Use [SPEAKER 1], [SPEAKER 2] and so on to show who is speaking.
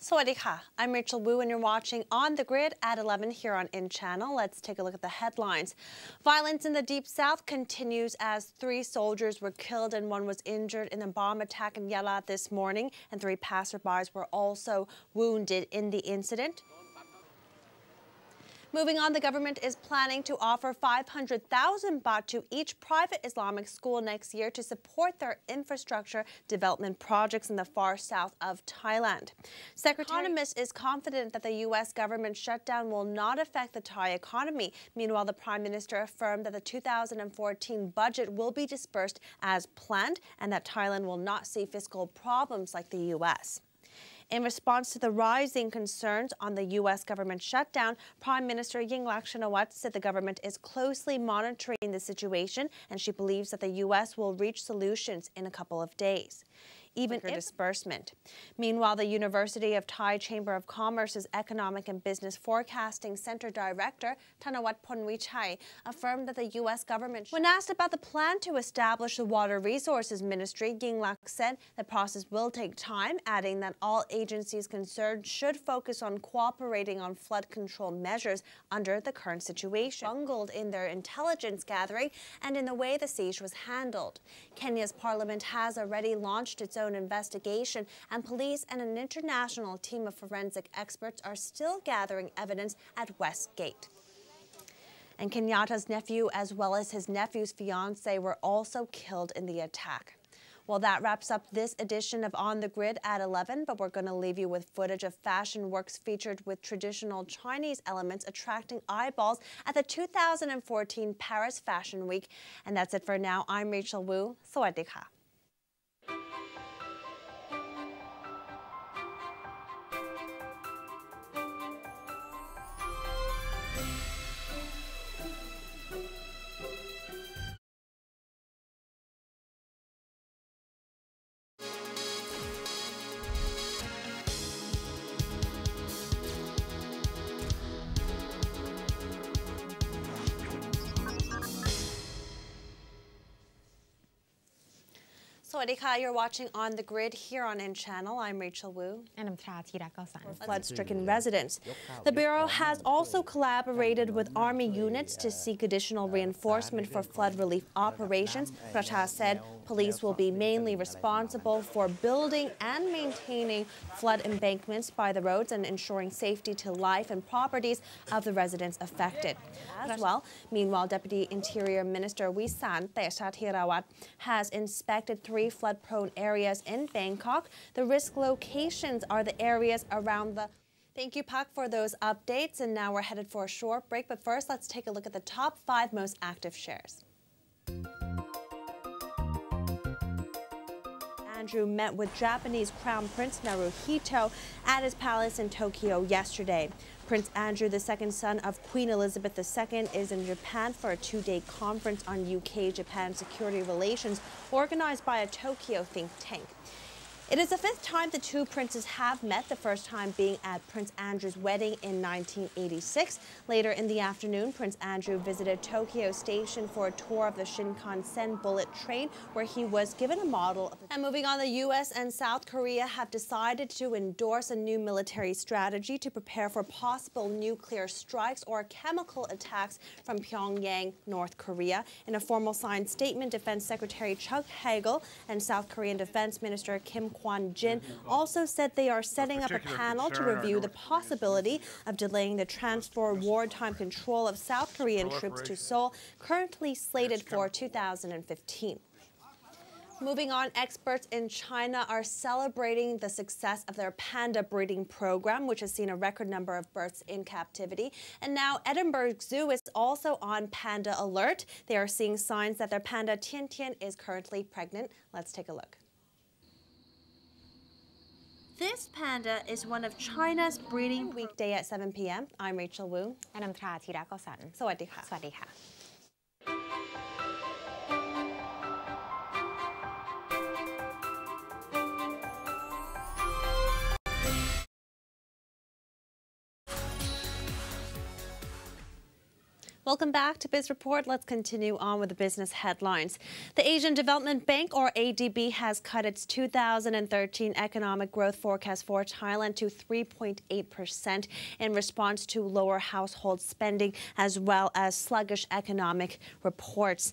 [SPEAKER 1] Sawadee-ka. I'm Rachel Wu and you're watching On the Grid at 11 here on In Channel. Let's take a look at the headlines. Violence in the Deep South continues as 3 soldiers were killed and 1 was injured in a bomb attack in Yala this morning, and 3 passerbys were also wounded in the incident. Moving on, the government is planning to offer 500,000 baht to each private Islamic school next year to support their infrastructure development projects in the far south of Thailand. Economist is confident that the U.S. government shutdown will not affect the Thai economy. Meanwhile, the Prime Minister affirmed that the 2014 budget will be dispersed as planned and that Thailand will not see fiscal problems like the U.S. In response to the rising concerns on the U.S. government shutdown, Prime Minister Yingluck Shinawatra said the government is closely monitoring the situation and she believes that the U.S. will reach solutions in a couple of days. Even disbursement. Meanwhile, the University of Thai Chamber of Commerce's Economic and Business Forecasting Center Director, Thanawat Ponwichai, affirmed that the U.S. government, when asked about the plan to establish the Water Resources Ministry, Yingluck said the process will take time, adding that all agencies concerned should focus on cooperating on flood control measures under the current situation. Bungled in their intelligence gathering and in the way the siege was handled. Kenya's parliament has already launched its own investigation, and police and an international team of forensic experts are still gathering evidence at Westgate. And Kenyatta's nephew, as well as his nephew's fiancée, were also killed in the attack. Well, that wraps up this edition of On the Grid at 11, but we're going to leave you with footage of fashion works featured with traditional Chinese elements attracting eyeballs at the 2014 Paris Fashion Week. And that's it for now. I'm Rachel Wu. Sawadee-ka. Sawadee-ka, you're watching On the Grid here on In Channel. I'm Rachel Wu.
[SPEAKER 2] And I'm Thirathira Kausan.
[SPEAKER 1] For flood-stricken residents. The Bureau has also collaborated with Army units to seek additional reinforcement for flood relief operations. Pracha said police will be mainly responsible for building and maintaining flood embankments by the roads and ensuring safety to life and properties of the residents affected. As well, meanwhile, Deputy Interior Minister Wisan Techathirawat has inspected 3 flood-prone areas in Bangkok. The risk locations are the areas around the... Thank you, Pak, for those updates. And now we're headed for a short break. But first, let's take a look at the top 5 most active shares. Andrew met with Japanese Crown Prince Naruhito at his palace in Tokyo yesterday. Prince Andrew, the second son of Queen Elizabeth II, is in Japan for a 2-day conference on UK-Japan security relations organized by a Tokyo think tank. It is the 5th time the 2 princes have met, the first time being at Prince Andrew's wedding in 1986. Later in the afternoon, Prince Andrew visited Tokyo Station for a tour of the Shinkansen bullet train, where he was given a model. And moving on, the U.S. and South Korea have decided to endorse a new military strategy to prepare for possible nuclear strikes or chemical attacks from Pyongyang, North Korea. In a formal signed statement, Defense Secretary Chuck Hagel and South Korean Defense Minister Kim Kwon-jin also said they are setting up a panel to review the possibility of delaying the transfer of wartime control of South Korean troops to Seoul, currently slated for 2015. Moving on, experts in China are celebrating the success of their panda breeding program, which has seen a record number of births in captivity. And now Edinburgh Zoo is also on panda alert. They are seeing signs that their panda Tian Tian is currently pregnant. Let's take a look. This panda is one of China's breeding weekday at 7 p.m. I'm Rachel Wu.
[SPEAKER 2] And I'm Thirathira Kausan.
[SPEAKER 1] Sawadee-ka.
[SPEAKER 2] Sawadee-ka.
[SPEAKER 1] Welcome back to Biz Report. Let's continue on with the business headlines. The Asian Development Bank, or ADB, has cut its 2013 economic growth forecast for Thailand to 3.8% in response to lower household spending as well as sluggish economic reports.